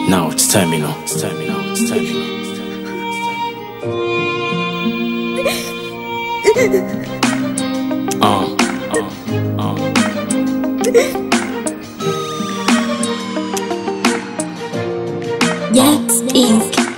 Now it's terminal.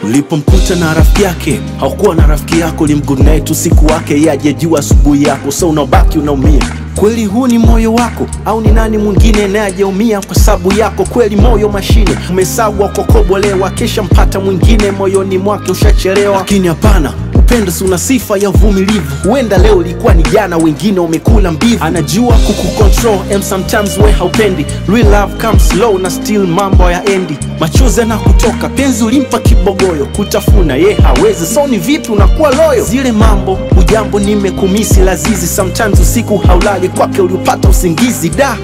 Ulipomkuta na rafiki yake, haukuwa na rafiki yako, ulimgoodnight usiku wake, yeye hajajua asubuhi yako, so unabaki unaumia. Kweli huu ni moyo wako au ni nani mwingine naye hajaumia kwa sababu yako? Kweli moyo mashine umesagwa kokobolewa, kesha mpata mwingine moyoni mwake ushachelewa. Lakini hapana, upendo si una sifa ya uvumilivu. Huenda leo ilikuwa ni jana, wengine umekula mbivu. Anajua kukucontrol and sometimes we haupendi. Real love comes slow na still mambo ya endi. Machozi na kutoka, penzi ulimpa kibogoyo, kutafuna ye hawezi, so ni vipi unakuwa loyo? Zile mambo ujambo nimekumisi lazizi, sometimes usiku haulali kwake ulipata usingizi. Da,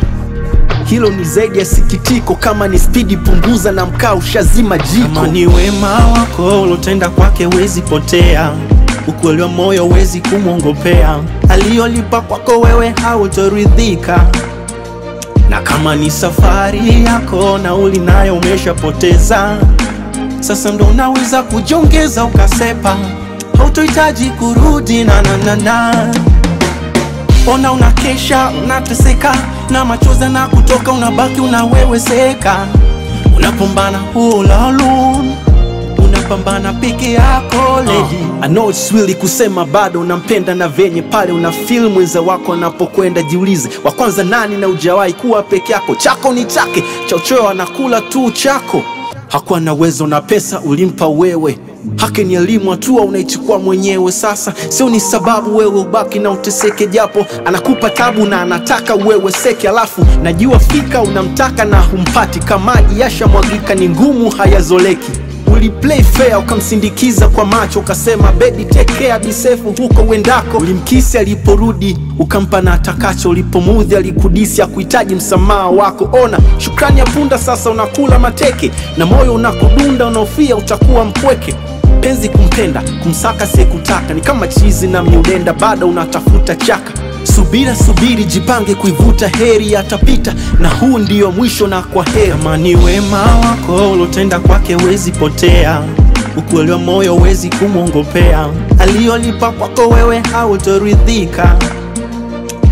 hilo ni zaidi ya sikitiko, kama ni speedi punguza na mkaa ushazima jiko. Kama ni wema wako ulotenda kwake wezi potea, ukweli wa moyo wezi kumwongopea, aliyolipa kwako wewe hautoridhika. Na kama ni safari yako nauli nayo umeshapoteza, sasa ndo unaweza kujongeza ukasepa, hautohitaji kurudi na. Ona unakesha, unateseka, na machozi na kutoka, unabaki unaweweseka. Unapambana all alone, unapambana peke yako lady. I know it's really kusema bado unampenda, na venye pale una feel mwenza wako anapokwenda, jiulize wa kwanza nani na ujawahi kuwa peke yako. Chako ni chake, chochoa anakula tu chako. Hakuwa na uwezo na pesa ulimpa wewe, haki ni elimu hatua unaichukua mwenyewe. Sasa sio ni sababu wewe ubaki na uteseke, japo anakupa tabu na anataka wewe seke. Alafu najua fika unamtaka na humpati, kamaji yasha mwagika ni ngumu hayazoleki. Uliplay fair ukamsindikiza kwa macho, ukasema baby take care be safe huko wendako. Ulimkisi aliporudi ukampa na atakacho, ulipomudhi alikudisi hakuhitaji msamaha wako. Ona shukrani ya punda sasa unakula mateke, na moyo unakudunda unaofia utakuwa mpweke. Penzi kumpenda kumsaka sekutaka, ni kama chizi na miudenda bado unatafuta chaka. Subiri jipange kuivuta, heri atapita na huu ndio mwisho na kwa heri. Kama ni wema wako ulotenda kwake wezi potea, ukweli wa moyo wezi kumwongopea, aliyolipa kwako wewe hautoridhika.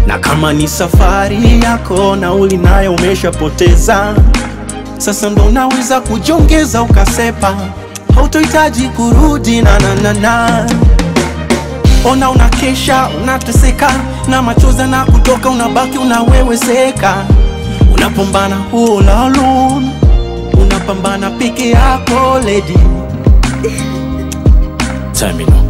Na kama ni safari yako nauli nayo umeshapoteza, sasa ndo unaweza kujongeza ukasepa, hautohitaji kurudi na. Ona unakesha, unateseka, na machozi na kutoka, unabaki unaweweseka. Unapambana all alone, unapambana peke yako lady. Terminal.